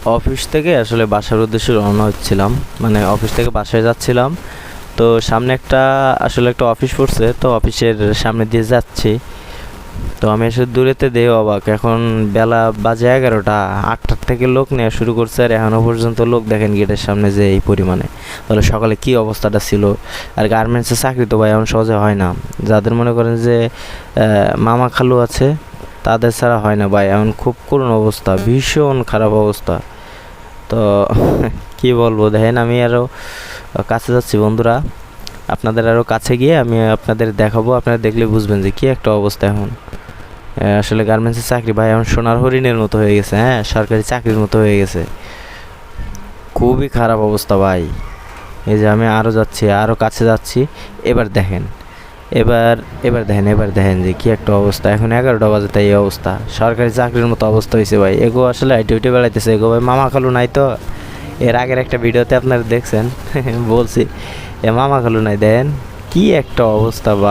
Office থেকে আসলে বাসার উদ্দেশ্যে রওনা হচ্ছিলাম, মানে অফিস থেকে বাসায় যাচ্ছিলাম। তো সামনে আসলে একটা অফিস পড়ছে, তো অফিসের সামনে দিয়ে যাচ্ছি। তো আমি এসে দূরেতে দেই অবাক, এখন বেলা বাজে 11টা, 8টার থেকে লোক নেওয়া শুরু করছে আর এখনও পর্যন্ত লোক দেখেন গেটের সামনে যে এই পরিমাণে। তাহলে সকালে কি অবস্থাটা ছিল। আর গার্মেন্টসে চাকরি তো ভাই এমন সহজে হয় না, যাদের মনে করেন যে মামা খালু আছে তাদের ছাড়া হয় না ভাই, এমন খুব করুণ অবস্থা, ভীষণ খারাপ অবস্থা। তো কি বলবো, দেখেন আমি আরও কাছে যাচ্ছি বন্ধুরা, আপনাদের আরও কাছে গিয়ে আমি আপনাদের দেখাবো, আপনারা দেখলে বুঝবেন যে কী একটা অবস্থা এখন। আসলে গার্মেন্টসের চাকরি ভাই এখন সোনার হরিণের মতো হয়ে গেছে, হ্যাঁ, সরকারি চাকরির মতো হয়ে গেছে। খুবই খারাপ অবস্থা ভাই। এই যে আমি আরও যাচ্ছি, আরও কাছে যাচ্ছি। এবার দেখেন, এবার দেখেন যে কী একটা অবস্থা। এখন 11টা বাজে, তাই এই অবস্থা, সরকারি চাকরির মতো অবস্থা হয়েছে ভাই। এগো আসলে হাইটে উঠে বেড়াইতেছে, এগো ভাই মামা খালু নাই তো। এর আগের একটা ভিডিওতে আপনারা দেখছেন বলছি, এ মামা খালু নাই, দেন কি একটা অবস্থা বা